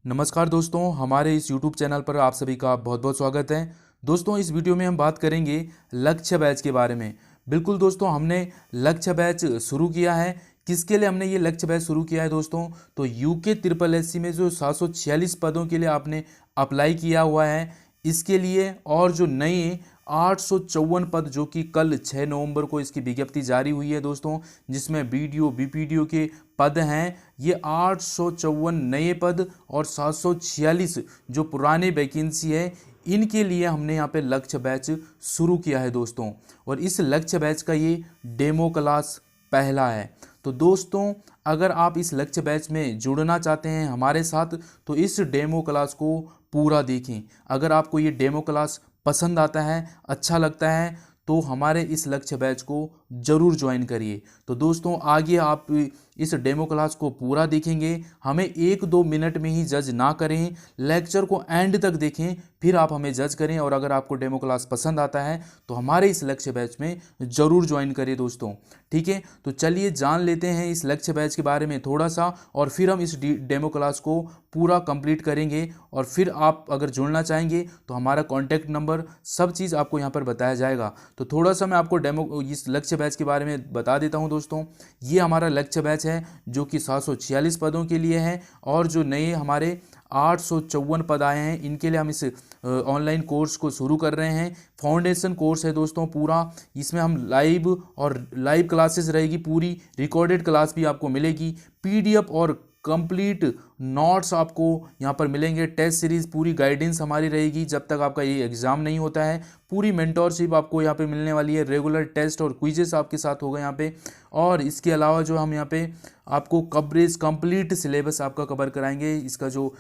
नमस्कार दोस्तों, हमारे इस YouTube चैनल पर आप सभी का बहुत बहुत स्वागत है। दोस्तों, इस वीडियो में हम बात करेंगे लक्ष्य बैच के बारे में। बिल्कुल दोस्तों, हमने लक्ष्य बैच शुरू किया है। किसके लिए हमने ये लक्ष्य बैच शुरू किया है दोस्तों? तो यूके ट्रिपल एससी में जो 746 पदों के लिए आपने अप्लाई किया हुआ है, इसके लिए, और जो नए 854 पद जो कि कल 6 नवंबर को इसकी विज्ञप्ति जारी हुई है दोस्तों, जिसमें बीडीओ बीपीडीओ के पद हैं। ये 854 नए पद और 746 जो पुराने वैकेंसी है, इनके लिए हमने यहाँ पे लक्ष्य बैच शुरू किया है दोस्तों। और इस लक्ष्य बैच का ये डेमो क्लास पहला है। तो दोस्तों, अगर आप इस लक्ष्य बैच में जुड़ना चाहते हैं हमारे साथ, तो इस डेमो क्लास को पूरा देखें। अगर आपको ये डेमो क्लास पसंद आता है, अच्छा लगता है, तो हमारे इस लक्ष्य बैच को ज़रूर ज्वाइन करिए। तो दोस्तों, आगे आप इस डेमो क्लास को पूरा देखेंगे, हमें 1-2 मिनट में ही जज ना करें, लेक्चर को एंड तक देखें, फिर आप हमें जज करें। और अगर आपको डेमो क्लास पसंद आता है तो हमारे इस लक्ष्य बैच में ज़रूर ज्वाइन करिए दोस्तों। ठीक है, तो चलिए जान लेते हैं इस लक्ष्य बैच के बारे में थोड़ा सा, और फिर हम इस डेमो क्लास को पूरा कंप्लीट करेंगे। और फिर आप अगर जुड़ना चाहेंगे तो हमारा कॉन्टैक्ट नंबर, सब चीज़ आपको यहाँ पर बताया जाएगा। तो थोड़ा सा मैं आपको डेमो इस लक्ष्य बैच के बारे में बता देता हूँ दोस्तों। ये हमारा लक्ष्य बैच है जो कि 746 पदों के लिए है, और जो नए हमारे 854 पद आए हैं, इनके लिए हम इस ऑनलाइन कोर्स को शुरू कर रहे हैं। फाउंडेशन कोर्स है दोस्तों पूरा। इसमें हम लाइव क्लासेस रहेगी, पूरी रिकॉर्डेड क्लास भी आपको मिलेगी, पीडीएफ और कंप्लीट नोट्स आपको यहाँ पर मिलेंगे, टेस्ट सीरीज पूरी गाइडेंस हमारी रहेगी जब तक आपका ये एग्ज़ाम नहीं होता है। पूरी मेंटोरशिप आपको यहाँ पे मिलने वाली है, रेगुलर टेस्ट और क्विजेस आपके साथ होगा यहाँ पे। और इसके अलावा जो हम यहाँ पे आपको कवरेज कंप्लीट सिलेबस आपका कवर कराएंगे। इसका जो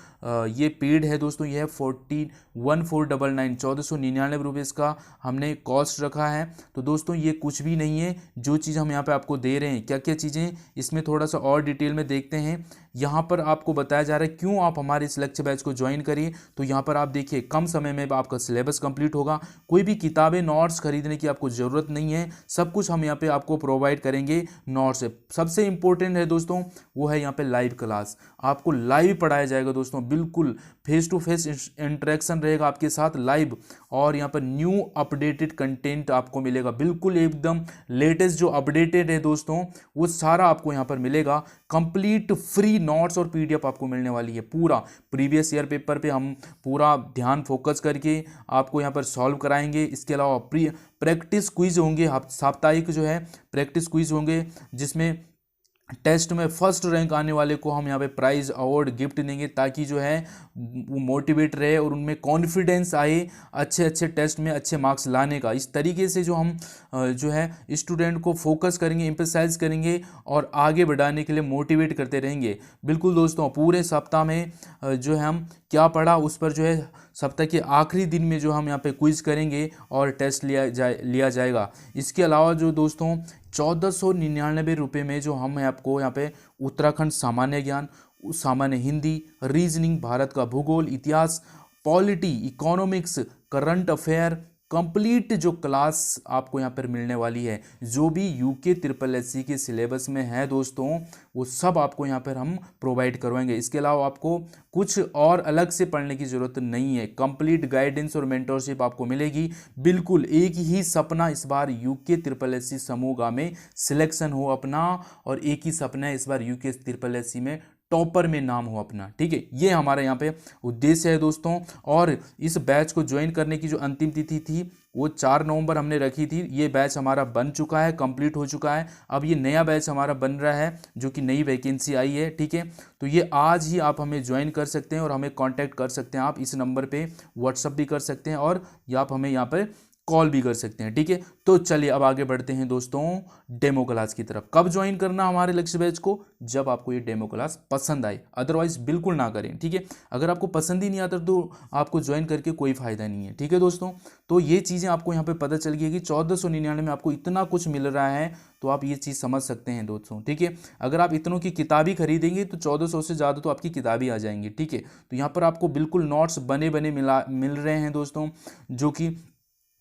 ये पेड है दोस्तों, ये है 14,499 ₹1499 इसका हमने कॉस्ट रखा है। तो दोस्तों, ये कुछ भी नहीं है, जो चीज़ हम यहाँ पे आपको दे रहे हैं। क्या क्या चीज़ें, इसमें थोड़ा सा और डिटेल में देखते हैं। यहाँ पर आपको बताया जा रहा है क्यों आप हमारे इस लक्ष्य बैच को ज्वाइन करिए। तो यहाँ पर आप देखिए, कम समय में आपका सिलेबस कंप्लीट होगा, कोई भी किताबें नोट्स खरीदने की आपको ज़रूरत नहीं है, सब कुछ हम यहाँ पे आपको प्रोवाइड करेंगे नोट्स से। सबसे इंपॉर्टेंट है दोस्तों, वो है यहाँ पे लाइव क्लास। आपको लाइव पढ़ाया जाएगा दोस्तों, बिल्कुल फेस टू फेस इंटरेक्शन रहेगा आपके साथ लाइव। और यहाँ पर न्यू अपडेटेड कंटेंट आपको मिलेगा, बिल्कुल एकदम लेटेस्ट जो अपडेटेड है दोस्तों, वो सारा आपको यहाँ पर मिलेगा। कंप्लीट फ्री नोट्स और पीडीएफ आपको मिलने वाली है। पूरा प्रीवियस ईयर पेपर पे हम पूरा ध्यान फोकस करके आपको यहाँ पर सॉल्व कराएंगे। इसके अलावा प्रैक्टिस क्विज होंगे, साप्ताहिक जो है प्रैक्टिस क्विज होंगे, जिसमें टेस्ट में फर्स्ट रैंक आने वाले को हम यहाँ पे प्राइज़ अवार्ड गिफ्ट देंगे, ताकि जो है वो मोटिवेट रहे और उनमें कॉन्फिडेंस आए अच्छे अच्छे टेस्ट में अच्छे मार्क्स लाने का। इस तरीके से जो हम जो है स्टूडेंट को फोकस करेंगे, एम्फेसाइज करेंगे और आगे बढ़ाने के लिए मोटिवेट करते रहेंगे। बिल्कुल दोस्तों, पूरे सप्ताह में जो है हम क्या पढ़ा उस पर जो है सप्ताह के आखिरी दिन में जो हम यहाँ पे क्विज करेंगे और टेस्ट लिया जाएगा। इसके अलावा जो दोस्तों 1499 में जो हम आपको यहाँ पे उत्तराखंड सामान्य ज्ञान, सामान्य हिंदी, रीजनिंग, भारत का भूगोल, इतिहास, polity, economics, current affair, complete जो क्लास आपको यहाँ पर मिलने वाली है, जो भी यूके ट्रिपल एससी के सिलेबस में है दोस्तों, वो सब आपको यहाँ पर हम प्रोवाइड करवाएंगे। इसके अलावा आपको कुछ और अलग से पढ़ने की ज़रूरत नहीं है, कंप्लीट गाइडेंस और मेंटरशिप आपको मिलेगी। बिल्कुल एक ही सपना इस बार यूके ट्रिपल एससी समूह गा में सिलेक्शन हो अपना, और एक ही सपना है इस बार यूके ट्रिपल एससी में टॉपर में नाम हो अपना। ठीक है, ये हमारा यहाँ पे उद्देश्य है दोस्तों। और इस बैच को ज्वाइन करने की जो अंतिम तिथि थी वो 4 नवंबर हमने रखी थी। ये बैच हमारा बन चुका है, कंप्लीट हो चुका है। अब ये नया बैच हमारा बन रहा है, जो कि नई वैकेंसी आई है। ठीक है, तो ये आज ही आप हमें ज्वाइन कर सकते हैं और हमें कांटेक्ट कर सकते हैं। आप इस नंबर पे व्हाट्सअप भी कर सकते हैं, और या आप हमें यहाँ पर कॉल भी कर सकते हैं। ठीक है, तो चलिए अब आगे बढ़ते हैं दोस्तों डेमो क्लास की तरफ। कब ज्वाइन करना हमारे लक्ष्य बैच को? जब आपको ये डेमो क्लास पसंद आए, अदरवाइज बिल्कुल ना करें। ठीक है, अगर आपको पसंद ही नहीं आता तो आपको ज्वाइन करके कोई फ़ायदा नहीं है। ठीक है दोस्तों, तो ये चीज़ें आपको यहाँ पे पता चल गई कि 1499 में आपको इतना कुछ मिल रहा है, तो आप ये चीज़ समझ सकते हैं दोस्तों। ठीक है, अगर आप इतनों की किताबी खरीदेंगे तो 1400 से ज़्यादा तो आपकी किताबी आ जाएंगी। ठीक है, तो यहाँ पर आपको बिल्कुल नोट्स बने बने मिल रहे हैं दोस्तों, जो कि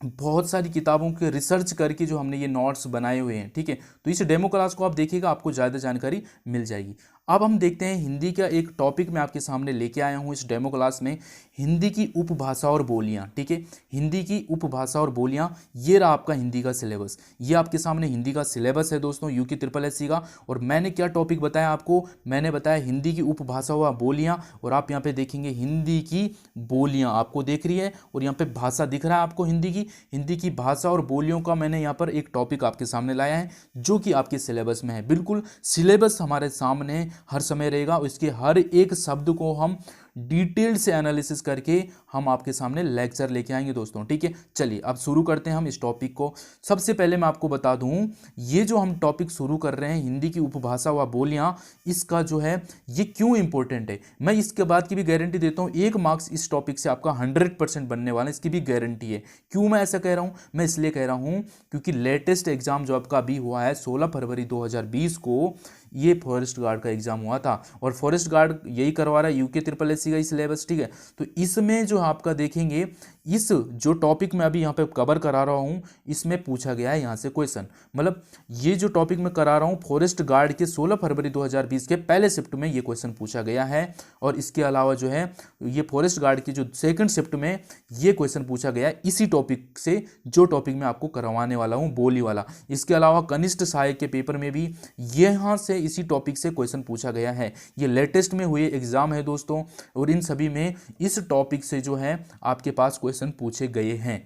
बहुत सारी किताबों के रिसर्च करके जो हमने ये नोट्स बनाए हुए हैं। ठीक है, तो इस डेमो क्लास को आप देखिएगा, आपको ज़्यादा जानकारी मिल जाएगी। अब हम देखते हैं हिंदी का एक टॉपिक मैं आपके सामने लेके आया हूँ इस डेमो क्लास में, हिंदी की उपभाषा और बोलियाँ। ठीक है, हिंदी की उपभाषा और बोलियाँ, ये रहा आपका हिंदी का सिलेबस। ये आपके सामने हिंदी का सिलेबस है दोस्तों, यूके ट्रिपल एससी का। और मैंने क्या टॉपिक बताया आपको, मैंने बताया हिंदी की उपभाषा व बोलियाँ। और आप यहाँ पे देखेंगे हिंदी की बोलियाँ आपको दिख रही है, और यहाँ पे भाषा दिख रहा है आपको हिंदी की भाषा और बोलियों का मैंने यहाँ पर एक टॉपिक आपके सामने लाया है जो कि आपके सिलेबस में है। बिल्कुल सिलेबस हमारे सामने हर समय रहेगा, इसके हर एक शब्द को हम डिटेल से एनालिसिस करके हम आपके सामने लेक्चर लेके आएंगे दोस्तों। ठीक है, चलिए अब शुरू करते हैं हम इस टॉपिक को। सबसे पहले मैं आपको बता दूं, ये जो हम टॉपिक शुरू कर रहे हैं हिंदी की उपभाषा व बोलियां, इसका जो है ये क्यों इंपॉर्टेंट है, मैं इसके बाद की भी गारंटी देता हूं। 1 मार्क्स इस टॉपिक से आपका 100% बनने वाला है, इसकी भी गारंटी है। क्यों मैं ऐसा कह रहा हूं, मैं इसलिए कह रहा हूं क्योंकि लेटेस्ट एग्जाम जो आपका अभी हुआ है 16 फरवरी 2020 को, ये फॉरेस्ट गार्ड का एग्जाम हुआ था। और फॉरेस्ट गार्ड यही करवा रहा है यूके ट्रिपल एससी का ही सिलेबस। ठीक है, तो इसमें जो आपका देखेंगे, इस जो टॉपिक मैं अभी यहाँ पे कवर करा रहा हूँ, इसमें पूछा गया है यहाँ से क्वेश्चन। मतलब ये जो टॉपिक मैं करा रहा हूँ फॉरेस्ट गार्ड के 16 फरवरी 2020 के पहले शिफ्ट में ये क्वेश्चन पूछा गया है। और इसके अलावा जो है ये फॉरेस्ट गार्ड की जो सेकंड शिफ्ट में ये क्वेश्चन पूछा गया है इसी टॉपिक से, जो टॉपिक मैं आपको करवाने वाला हूँ बोली वाला। इसके अलावा कनिष्ठ सहायक के पेपर में भी यहाँ से इसी टॉपिक से क्वेश्चन पूछा गया है। ये लेटेस्ट में हुए एग्जाम है दोस्तों, और इन सभी में इस टॉपिक से जो है आपके पास क्वेश्चन पूछे गए हैं,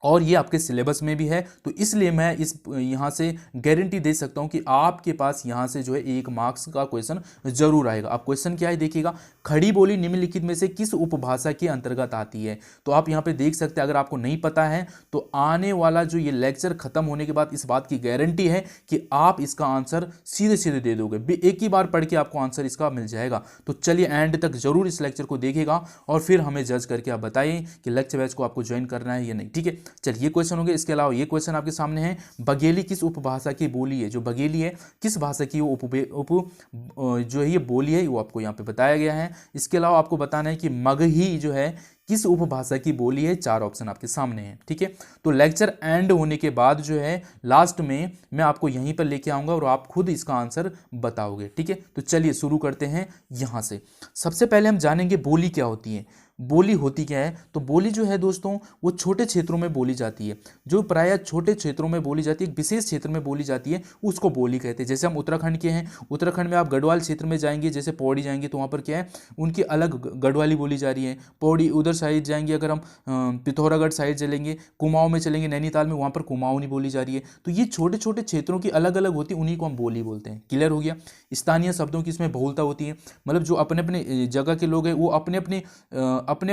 और ये आपके सिलेबस में भी है। तो इसलिए मैं इस यहाँ से गारंटी दे सकता हूँ कि आपके पास यहाँ से जो है 1 मार्क्स का क्वेश्चन जरूर आएगा। अब क्वेश्चन क्या है देखिएगा, खड़ी बोली निम्नलिखित में से किस उपभाषा के अंतर्गत आती है। तो आप यहाँ पे देख सकते हैं, अगर आपको नहीं पता है तो आने वाला जो ये लेक्चर खत्म होने के बाद इस बात की गारंटी है कि आप इसका आंसर सीधे सीधे दे दोगे, एक ही बार पढ़ के आपको आंसर इसका मिल जाएगा। तो चलिए एंड तक जरूर इस लेक्चर को देखिएगा, और फिर हमें जज करके आप बताइए कि लेक्चर बैच को आपको ज्वाइन करना है या नहीं। ठीक है, चलिए ये क्वेश्चन हो गया। इसके अलावा ये क्वेश्चन आपके सामने है, बघेली किस उपभाषा की बोली है। जो बघेली है किस भाषा की वो जो है ये बोली है, वो आपको यहाँ पे बताया गया है। इसके अलावा आपको बताना है कि मगही जो है किस उपभाषा की बोली है। 4 ऑप्शन आपके सामने हैं। ठीक है, तो लेक्चर एंड होने के बाद जो है लास्ट में मैं आपको यहीं पर लेके आऊंगा और आप खुद इसका आंसर बताओगे। ठीक है, तो चलिए शुरू करते हैं यहाँ से। सबसे पहले हम जानेंगे बोली क्या होती है। बोली होती क्या है, तो बोली जो है दोस्तों वो छोटे क्षेत्रों में बोली जाती है, जो प्रायः छोटे क्षेत्रों में बोली जाती है, एक विशेष क्षेत्र में बोली जाती है, उसको बोली कहते हैं। जैसे हम उत्तराखंड के हैं, उत्तराखंड में आप गढ़वाल क्षेत्र में जाएंगे, जैसे पौड़ी जाएंगे तो वहाँ पर क्या है उनकी अलग गढ़वाली बोली जा रही है। पौड़ी उधर साइड जाएंगे, अगर हम पिथौरागढ़ साइड चलेंगे, कुमाऊँ में चलेंगे, नैनीताल में, वहाँ पर कुमाऊनी बोली जा रही है। तो ये छोटे छोटे क्षेत्रों की अलग अलग होती है, उन्हीं को हम बोली बोलते हैं। क्लियर हो गया। स्थानीय शब्दों की इसमें बहुलता होती है, मतलब जो अपने अपने जगह के लोग हैं वो अपने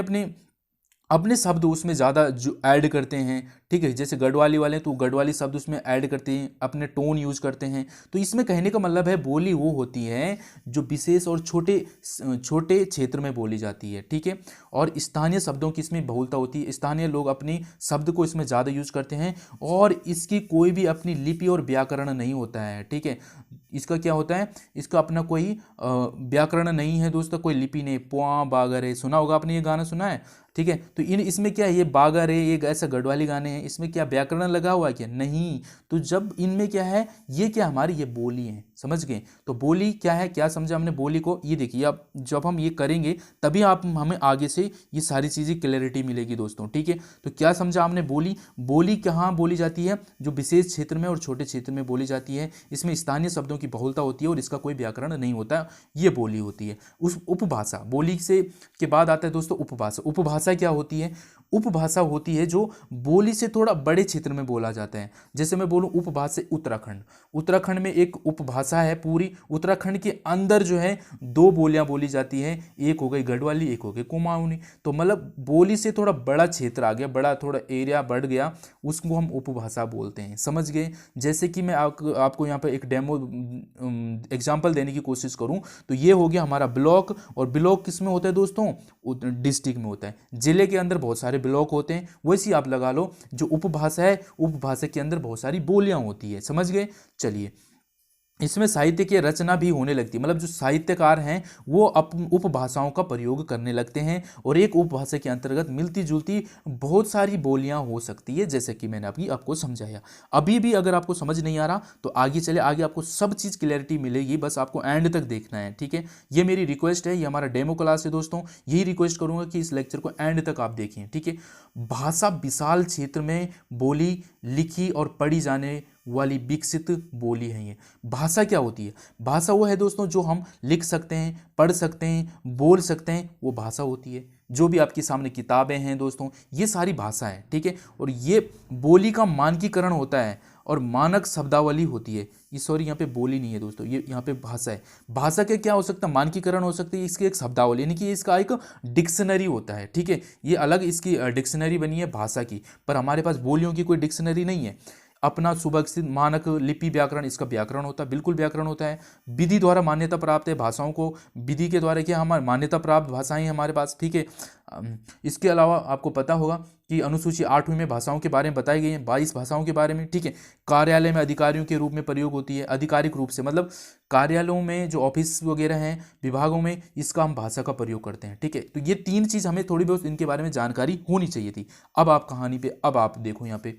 अपने शब्द उसमें ज़्यादा जो ऐड करते हैं। ठीक है, जैसे गढ़वाली वाले तो गढ़वाली शब्द उसमें ऐड करते हैं, अपने टोन यूज करते हैं। तो इसमें कहने का मतलब है बोली वो होती है जो विशेष और छोटे क्षेत्र में बोली जाती है। ठीक है, और स्थानीय शब्दों की इसमें बहुलता होती है, स्थानीय लोग अपनी शब्द को इसमें ज़्यादा यूज करते हैं, और इसकी कोई भी अपनी लिपि और व्याकरण नहीं होता है। ठीक है, इसका क्या होता है, इसका अपना कोई व्याकरण नहीं है दोस्तों, कोई लिपि नहीं। पुआ बागरे सुना होगा आपने, ये गाना सुना है। ठीक है, तो इसमें क्या है, ये बागर है, ये ऐसा गढ़वाली गाने हैं, इसमें क्या व्याकरण लगा हुआ है क्या, नहीं। तो जब इनमें क्या है, ये क्या हमारी ये बोली है, समझ गए। तो बोली क्या है, क्या समझा हमने बोली को, ये देखिए अब जब हम ये करेंगे तभी आप हमें आगे से ये सारी चीज़ें क्लैरिटी मिलेगी दोस्तों। ठीक है, तो क्या समझा हमने, बोली कहाँ बोली जाती है, जो विशेष क्षेत्र में और छोटे क्षेत्र में बोली जाती है, इसमें स्थानीय शब्दों की बहुलता होती है और इसका कोई व्याकरण नहीं होता, ये बोली होती है। उस उपभाषा, बोली से के बाद आता है दोस्तों उपभाषा। उपभाषा क्या होती है, उपभाषा होती है जो बोली से थोड़ा बड़े क्षेत्र में बोला जाता है। जैसे मैं बोलूं उपभाषा उत्तराखंड, उत्तराखंड में एक उपभाषा है पूरी, उत्तराखंड के अंदर जो है 2 बोलियां बोली जाती है, एक हो गई गढ़वाली, एक हो गई कुमाऊनी। तो मतलब बोली से थोड़ा बड़ा क्षेत्र आ गया, बड़ा थोड़ा एरिया बढ़ गया, उसको हम उपभाषा बोलते हैं, समझ गए। जैसे कि मैं आपको यहाँ पर एक डेमो एग्जाम्पल देने की कोशिश करूँ तो ये हो गया हमारा ब्लॉक, और ब्लॉक किस में होता है दोस्तों, डिस्ट्रिक्ट में होता है। जिले के अंदर बहुत सारे ब्लॉक होते हैं, वैसे ही आप लगा लो जो उपभाषा है, उपभाषा के अंदर बहुत सारी बोलियां होती है, समझ गए। चलिए इसमें साहित्य की रचना भी होने लगती है, मतलब जो साहित्यकार हैं वो उपभाषाओं का प्रयोग करने लगते हैं और एक उपभाषा के अंतर्गत मिलती जुलती बहुत सारी बोलियां हो सकती है, जैसे कि मैंने अभी आपको समझाया। अभी भी अगर आपको समझ नहीं आ रहा तो आगे चले, आगे आपको सब चीज़ क्लैरिटी मिलेगी, बस आपको एंड तक देखना है, ठीक है। ये मेरी रिक्वेस्ट है, ये हमारा डेमो क्लास है दोस्तों, यही रिक्वेस्ट करूंगा कि इस लेक्चर को एंड तक आप देखें, ठीक है। भाषा विशाल क्षेत्र में बोली, लिखी और पढ़ी जाने वाली विकसित बोली है। ये भाषा क्या होती है? भाषा वो है दोस्तों जो हम लिख सकते हैं, पढ़ सकते हैं, बोल सकते हैं, वो भाषा होती है। जो भी आपके सामने किताबें हैं दोस्तों, ये सारी भाषा है, ठीक है। और ये बोली का मानकीकरण होता है और मानक शब्दावली होती है। ये सॉरी, यहाँ पे बोली नहीं है दोस्तों, ये यहाँ पे भाषा है। भाषा के क्या हो सकता है? मानकीकरण हो सकती है, इसकी एक शब्दावली, यानी कि इसका एक डिक्शनरी होता है, ठीक है। ये अलग इसकी डिक्शनरी बनी है भाषा की, पर हमारे पास बोलियों की कोई डिक्शनरी नहीं है। अपना सुव्यवस्थित मानक लिपि व्याकरण, इसका व्याकरण होता है, बिल्कुल व्याकरण होता है। विधि द्वारा मान्यता प्राप्त है भाषाओं को, विधि के द्वारा क्या हमारे मान्यता प्राप्त भाषाएं हमारे पास, ठीक है। इसके अलावा आपको पता होगा कि अनुसूची 8वीं में भाषाओं के बारे में बताई गई है, 22 भाषाओं के बारे में, ठीक है। कार्यालय में अधिकारियों के रूप में प्रयोग होती है, आधिकारिक रूप से, मतलब कार्यालयों में जो ऑफिस वगैरह हैं, विभागों में, इसका हम भाषा का प्रयोग करते हैं, ठीक है। तो ये 3 चीज़ हमें थोड़ी बहुत इनके बारे में जानकारी होनी चाहिए थी। अब आप कहानी पे, अब आप देखो यहाँ पे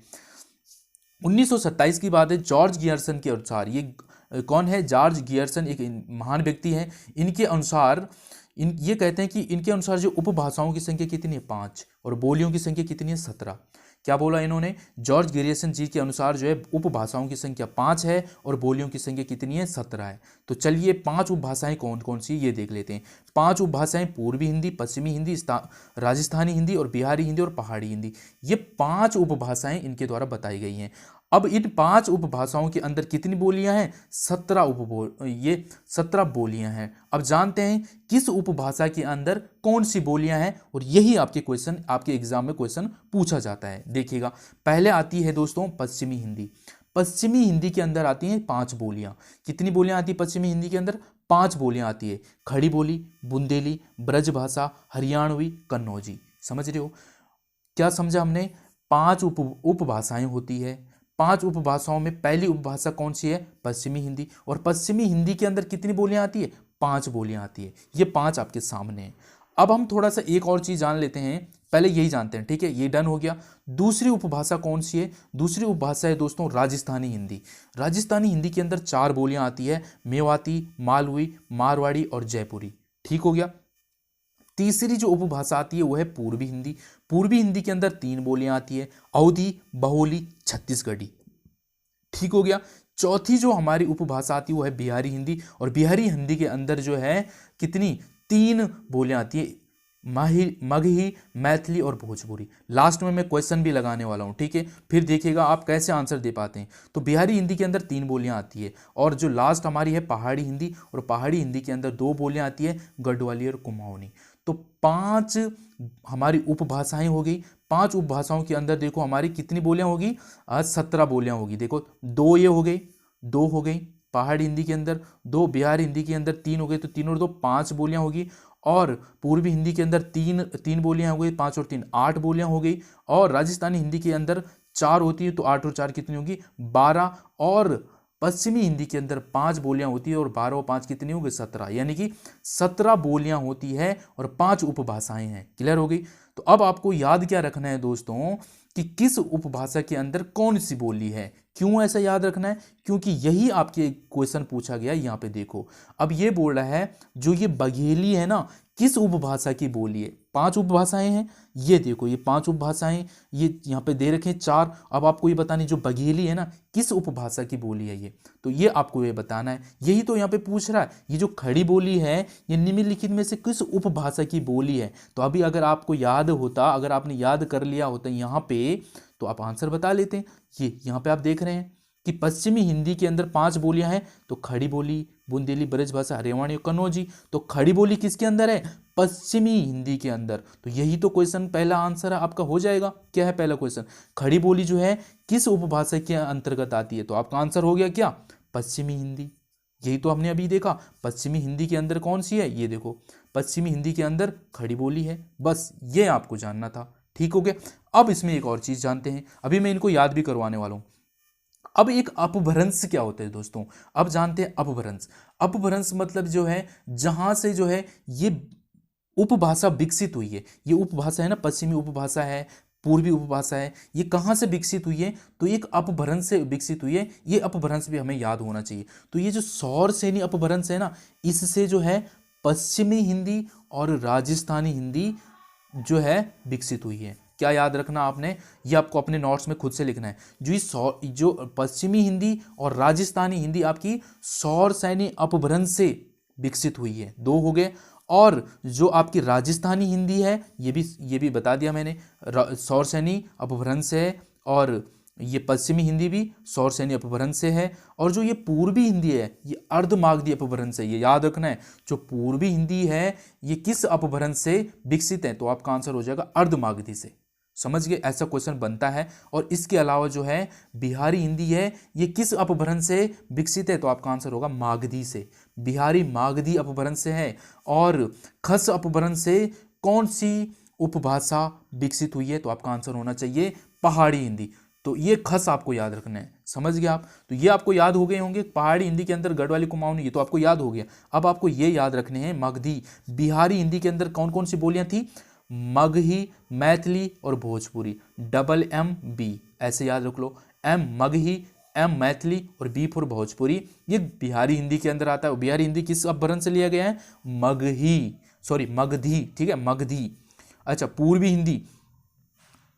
1927 की बात है। जॉर्ज गियर्सन के अनुसार, ये कौन है? जॉर्ज गियर्सन एक महान व्यक्ति है। इनके अनुसार ये कहते हैं कि इनके अनुसार जो उपभाषाओं की संख्या कितनी है? 5, और बोलियों की संख्या कितनी है? 17। क्या बोला इन्होंने? जॉर्ज गियर्सन जी के अनुसार जो है उपभाषाओं की संख्या 5 है और बोलियों की संख्या कितनी है? 17 है। तो चलिए 5 उपभाषाएं कौन कौन सी ये देख लेते हैं। 5 उपभाषाएं पूर्वी हिंदी, पश्चिमी हिंदी, राजस्थानी हिंदी और बिहारी हिंदी और पहाड़ी हिंदी। ये 5 उपभाषाएं इनके द्वारा बताई गई हैं। अब इन 5 उपभाषाओं के अंदर कितनी बोलियां हैं? 17 बोलियां हैं। अब जानते हैं किस उपभाषा के अंदर कौन सी बोलियां हैं, और यही आपके क्वेश्चन, आपके एग्जाम में क्वेश्चन पूछा जाता है। देखिएगा, पहले आती है दोस्तों पश्चिमी हिंदी। पश्चिमी हिंदी के अंदर आती हैं 5 बोलियां। कितनी बोलियां आती है पश्चिमी हिंदी के अंदर? 5 बोलियां आती है। खड़ी बोली, बुंदेली, ब्रजभाषा, हरियाणवी, कन्नौजी। समझ रहे हो? क्या समझा हमने? 5 उपभाषाएं होती है। 5 उपभाषाओं में पहली उपभाषा कौन सी है? पश्चिमी हिंदी। और पश्चिमी हिंदी के अंदर कितनी बोलियां आती है? 5 बोलियां आती है। ये 5 आपके सामने हैं। अब हम थोड़ा सा एक और चीज जान लेते हैं, पहले यही जानते हैं, ठीक है। ये डन हो गया। दूसरी उपभाषा कौन सी है? दूसरी उपभाषा है दोस्तों राजस्थानी हिंदी। राजस्थानी हिंदी के अंदर 4 बोलियां आती है, मेवाती, मालवी, मारवाड़ी और जयपुरी। ठीक हो गया। तीसरी जो उपभाषा आती है वो है पूर्वी हिंदी। पूर्वी हिंदी के अंदर 3 बोलियां आती है, अवधी, बहोली, छत्तीसगढ़ी। ठीक हो गया। चौथी जो हमारी उपभाषा आती है वो है बिहारी हिंदी, और बिहारी हिंदी के अंदर जो है कितनी? 3 बोलियां आती है, मगही, मैथिली और भोजपुरी। लास्ट में मैं क्वेश्चन भी लगाने वाला हूं, ठीक है। फिर देखिएगा आप कैसे आंसर दे पाते हैं। तो बिहारी हिंदी के अंदर 3 बोलियां आती है, और जो लास्ट हमारी है पहाड़ी हिंदी, और पहाड़ी हिंदी के अंदर 2 बोलियां आती है, गढ़वाली और कुमाऊनी। तो 5 हमारी उपभाषाएं हो गई। 5 उपभाषाओं के अंदर देखो हमारी कितनी बोलियां होगी? 17 बोलियां होगी। देखो 2 ये हो गई, 2 हो गई पहाड़ी हिंदी के अंदर, 2 बिहारी हिंदी के अंदर, 3 हो गए, तो 3 और 2 5 बोलियां होगी। और पूर्वी हिंदी के अंदर 3 बोलियां हो गई, 5 और 3 8 बोलियां हो गई। और राजस्थानी हिंदी के अंदर 4 होती है, तो 8 और 4 कितनी होगी? 12। और पश्चिमी हिंदी के अंदर 5 बोलियां होती है, और 12 और 5 कितनी होगी? 17। यानी कि 17 बोलियां होती है और 5 उपभाषाएं हैं। क्लियर हो गई? तो अब आपको याद क्या रखना है दोस्तों कि किस उपभाषा के अंदर कौन सी बोली है। क्यों ऐसा याद रखना है? क्योंकि यही आपके क्वेश्चन पूछा गया। यहाँ पे देखो, अब ये बोल रहा है जो ये बघेली है ना, किस उपभाषा की बोली है? 5 उपभाषाएं हैं, ये देखो ये 5 उपभाषाएं, ये यहाँ पे दे रखे 4। अब आपको ये बतानी जो बघेली है ना, किस उपभाषा की बोली है ये, तो ये आपको ये बताना है। यही तो यहाँ पे पूछ रहा है, ये जो खड़ी बोली है ये निम्नलिखित में से किस उपभाषा की बोली है। तो अभी अगर आपको याद होता, अगर आपने याद कर लिया होता यहाँ पे, तो आप आंसर बता लेते हैं। ये यहाँ पे आप देख रहे हैं कि पश्चिमी हिंदी के अंदर 5 बोलियां हैं, तो खड़ी बोली, बुंदेली, ब्रजभाषा, हरियाणवी, कन्नौजी। तो खड़ी बोली किसके अंदर है? पश्चिमी हिंदी के अंदर। तो यही तो क्वेश्चन, पहला आंसर आपका हो जाएगा। क्या है पहला क्वेश्चन? खड़ी बोली जो है किस उपभाषा के अंतर्गत आती है? तो आपका आंसर हो गया क्या? पश्चिमी हिंदी। यही तो हमने अभी देखा। पश्चिमी हिंदी के अंदर कौन सी है? ये देखो, पश्चिमी हिंदी के अंदर खड़ी बोली है। बस ये आपको जानना था। ठीक हो गया। अब इसमें एक और चीज जानते हैं, अभी मैं इनको याद भी करवाने वाला हूं। अब एक अपभ्रंश क्या होता है दोस्तों, अब जानते हैं अपभ्रंश। अपभ्रंश मतलब जो है जहां से जो है ये उपभाषा विकसित हुई है, ये उपभाषा है ना, पश्चिमी उपभाषा है, पूर्वी उपभाषा है, ये कहाँ से विकसित हुई है, तो एक अपभ्रंश से विकसित हुई है। ये अपभ्रंश भी हमें याद होना चाहिए। तो ये जो सौरसेनी अपभ्रंश है ना, इससे जो है पश्चिमी हिंदी और राजस्थानी हिंदी जो है विकसित हुई है। क्या याद रखना आपने, ये आपको अपने नोट्स में खुद से लिखना है। जो पश्चिमी हिंदी और राजस्थानी हिंदी आपकी सौरसेनी अपभ्रंश से विकसित हुई है, दो हो गए। और जो आपकी राजस्थानी हिंदी है, ये भी बता दिया मैंने, सौरसेनी अपभ्रंश है। और ये पश्चिमी हिंदी भी सौरसेनी अपभ्रंश से है। और जो ये पूर्वी हिंदी है, ये अर्धमागधी अपभ्रंश है, ये याद रखना है। जो पूर्वी हिंदी है ये किस अपभ्रंश से विकसित है, तो आपका आंसर हो जाएगा अर्धमागधी से। समझ गए, ऐसा क्वेश्चन बनता है। और इसके अलावा जो है बिहारी हिंदी है, ये किस अपभ्रंश से विकसित है, तो आपका आंसर होगा मागधी से। बिहारी मागधी अपभ्रंश से है। और खस अपभ्रंश से कौन सी उपभाषा विकसित हुई है, तो आपका आंसर होना चाहिए पहाड़ी हिंदी। तो ये खस आपको याद रखना है, समझ गए आप। तो ये आपको याद हो गए होंगे, पहाड़ी हिंदी के अंदर गढ़वाली कुमाऊनी, ये तो आपको याद हो गया। अब आपको ये याद रखने हैं मगधी। बिहारी हिंदी के अंदर कौन कौन सी बोलियां थी, मगही, मैथिली और भोजपुरी, MMB ऐसे याद रख लो। M मगही, M मैथिली और B फॉर भोजपुरी, ये बिहारी हिंदी के अंदर आता है। बिहारी हिंदी किस अपभ्रंश से लिया गया है, मगधी, ठीक है, मगधी। अच्छा,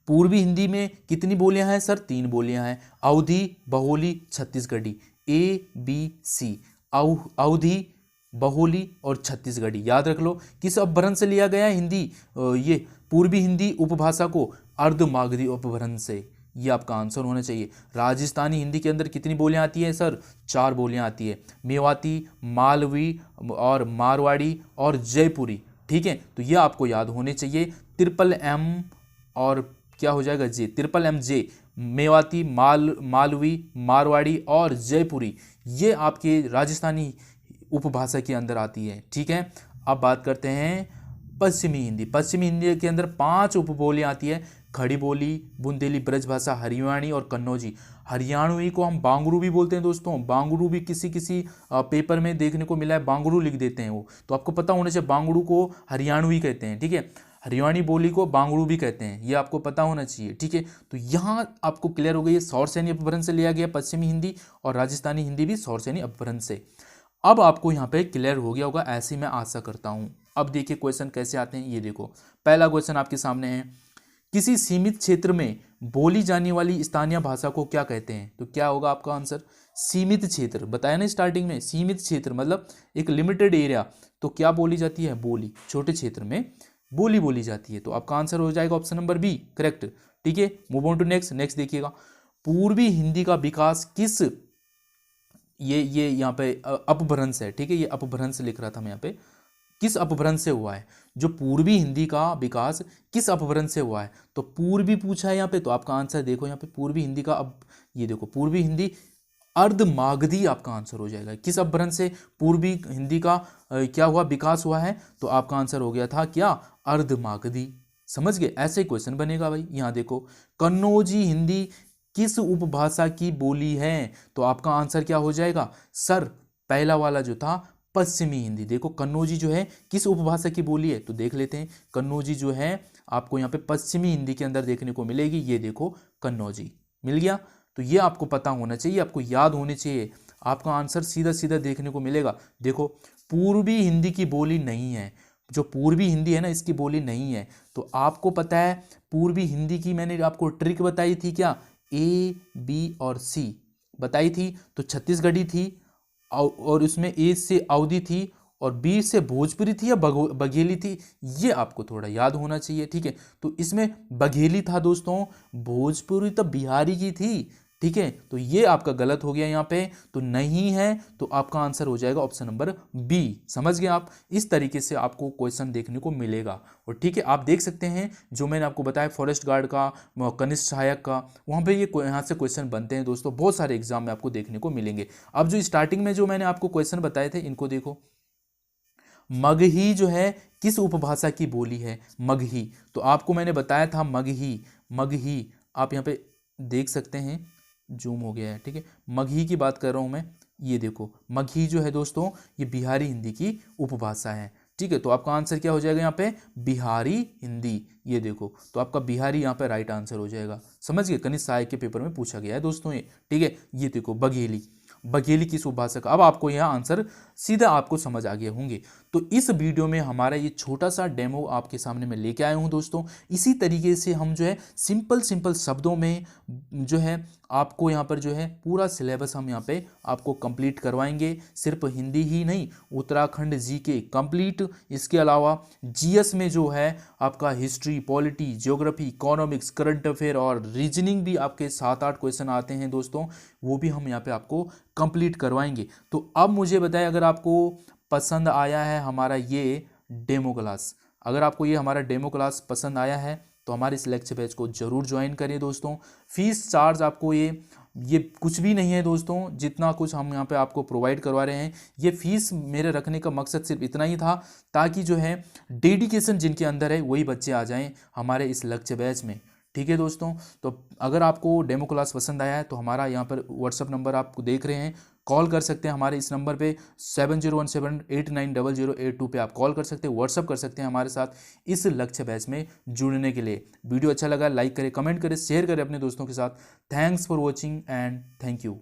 पूर्वी हिंदी में कितनी बोलियां हैं सर, 3 बोलियां हैं, अवधी, बहुली, छत्तीसगढ़ी, ABC। अवधी, बहुली और छत्तीसगढ़ी याद रख लो। किस अपभ्रंश से लिया गया है हिंदी, ये पूर्वी हिंदी उपभाषा को अर्धमागधी अपभ्रंश से, ये आपका आंसर होना चाहिए। राजस्थानी हिंदी के अंदर कितनी बोलियां आती है सर, 4 बोलियां आती है, मेवाती, मालवी और मारवाड़ी और जयपुरी, ठीक है। तो ये आपको याद होने चाहिए। MMM और क्या हो जाएगा J, MMJ, मेवाती, मालवी, मारवाड़ी और जयपुरी, ये आपके राजस्थानी उपभाषा के अंदर आती है, ठीक है। अब बात करते हैं पश्चिमी हिंदी के अंदर 5 उपबोलियां आती है, खड़ी बोली, बुंदेली, ब्रजभाषा, हरियाणी और कन्नौजी। हरियाणवी को हम बांगड़ू भी बोलते हैं दोस्तों, बांगड़ू भी किसी पेपर में देखने को मिला है, बांगड़ू लिख देते हैं वो, तो आपको पता होना चाहिए बांगड़ू को हरियाणवी कहते हैं, ठीक है। हरियाणी बोली को बांगड़ू भी कहते हैं, ये आपको पता होना चाहिए, ठीक है। तो यहाँ आपको क्लियर हो गई है, सौरसेनी अपभ्रंश से लिया गया पश्चिमी हिंदी, और राजस्थानी हिंदी भी सौरसेनी अपभ्रंश से। अब आपको यहाँ पे क्लियर हो गया होगा, ऐसी मैं आशा करता हूँ। अब देखिए क्वेश्चन कैसे आते हैं, ये देखो पहला क्वेश्चन आपके सामने है, किसी सीमित क्षेत्र में बोली जाने वाली स्थानीय भाषा को क्या कहते हैं, तो क्या होगा आपका आंसर, सीमित क्षेत्र। बताया ना स्टार्टिंग में, सीमित क्षेत्र मतलब एक लिमिटेड एरिया, तो क्या बोली जाती है, बोली, छोटे क्षेत्र में बोली बोली जाती है। तो आपका आंसर हो जाएगा ऑप्शन नंबर बी, करेक्ट, ठीक है। मूव ऑन टू नेक्स्ट देखिएगा, पूर्वी हिंदी का विकास किस, ये यहाँ पे अपभ्रंश है, ठीक है, ये अपभ्रंश लिख रहा था मैं यहाँ पे, किस अपभ्रंश से हुआ है, जो पूर्वी हिंदी का विकास किस अपभ्रंश से हुआ है, तो पूर्वी पूछा है यहाँ पे। तो आपका आंसर देखो यहाँ पे पूर्वी हिंदी का, अब ये देखो पूर्वी हिंदी अर्धमागधी आपका आंसर हो जाएगा। किस अपभ्रंश से पूर्वी हिंदी का क्या हुआ, विकास हुआ है, तो आपका आंसर हो गया था क्या, अर्धमागधी। समझ गए, ऐसे क्वेश्चन बनेगा भाई। यहाँ देखो, कन्नौजी हिंदी किस उपभाषा की बोली है, तो आपका आंसर क्या हो जाएगा सर, पहला वाला जो था पश्चिमी हिंदी। देखो कन्नौजी जो है किस उपभाषा की बोली है, तो देख लेते हैं। कन्नौजी जो है आपको यहाँ पे पश्चिमी हिंदी के अंदर देखने को मिलेगी, ये देखो कन्नौजी मिल गया। तो ये आपको पता होना चाहिए, आपको याद होने चाहिए, आपका आंसर सीधा सीधा देखने को मिलेगा। देखो पूर्वी हिंदी की बोली नहीं है, जो पूर्वी हिंदी है ना इसकी बोली नहीं है। तो आपको पता है पूर्वी हिंदी की मैंने आपको ट्रिक बताई थी क्या, A, B और C बताई थी। तो छत्तीसगढ़ी थी और उसमें A से अवधी थी और B से भोजपुरी थी या बघेली थी, ये आपको थोड़ा याद होना चाहिए, ठीक है। तो इसमें बघेली था दोस्तों, भोजपुरी तो बिहारी की थी, ठीक है। तो ये आपका गलत हो गया यहाँ पे, तो नहीं है, तो आपका आंसर हो जाएगा ऑप्शन नंबर बी। समझ गए आप, इस तरीके से आपको क्वेश्चन देखने को मिलेगा। और ठीक है, आप देख सकते हैं जो मैंने आपको बताया फॉरेस्ट गार्ड का, कनिष्ठ सहायक का, वहाँ पे ये यहाँ से क्वेश्चन बनते हैं दोस्तों, बहुत सारे एग्जाम में आपको देखने को मिलेंगे। अब जो स्टार्टिंग में जो मैंने आपको क्वेश्चन बताए थे इनको देखो, मगही जो है किस उपभाषा की बोली है, मगही, तो आपको मैंने बताया था मगही, आप यहाँ पे देख सकते हैं जूम हो गया है, ठीक है। मगही की बात कर रहा हूँ मैं, ये देखो मगही जो है दोस्तों ये बिहारी हिंदी की उपभाषा है, ठीक है। तो आपका आंसर क्या हो जाएगा यहाँ पे, बिहारी हिंदी, ये देखो। तो आपका बिहारी यहाँ पे राइट आंसर हो जाएगा, समझ गए। कनिष्ठ सहायक के पेपर में पूछा गया है दोस्तों ये, ठीक है। ये देखो बघेली, बघेली किस उपभाषा का, अब आपको यह आंसर सीधा आपको समझ आ गए होंगे। तो इस वीडियो में हमारा ये छोटा सा डेमो आपके सामने मैं लेके आया हूँ दोस्तों। इसी तरीके से हम जो है सिंपल सिंपल शब्दों में जो है आपको यहाँ पर जो है पूरा सिलेबस हम यहाँ पे आपको कंप्लीट करवाएंगे। सिर्फ हिंदी ही नहीं, उत्तराखंड जीके कंप्लीट, इसके अलावा जीएस में जो है आपका history, polity, geography, economics, current affair और रीजनिंग भी आपके 7-8 क्वेश्चन आते हैं दोस्तों, वो भी हम यहाँ पे आपको कंप्लीट करवाएंगे। तो अब मुझे बताएं, अगर आपको पसंद आया है हमारा ये डेमो क्लास, अगर आपको ये हमारा डेमो क्लास पसंद आया है तो हमारे इस लेक्चर बैच को जरूर ज्वाइन करिए दोस्तों। फीस चार्ज आपको ये कुछ भी नहीं है दोस्तों, जितना कुछ हम यहाँ पे आपको प्रोवाइड करवा रहे हैं, ये फीस मेरे रखने का मकसद सिर्फ इतना ही था ताकि जो है डेडिकेशन जिनके अंदर है वही बच्चे आ जाएं हमारे इस लेक्चर बैच में, ठीक है दोस्तों। तो अगर आपको डेमो क्लास पसंद आया है तो हमारा यहाँ पर व्हाट्सअप नंबर आपको देख रहे हैं, कॉल कर सकते हैं हमारे इस नंबर पे 7017890082 पे आप कॉल कर सकते हैं, व्हाट्सअप कर सकते हैं हमारे साथ इस लक्ष्य बैच में जुड़ने के लिए। वीडियो अच्छा लगा लाइक करें, कमेंट करें, शेयर करें अपने दोस्तों के साथ। Thanks for watching and thank you.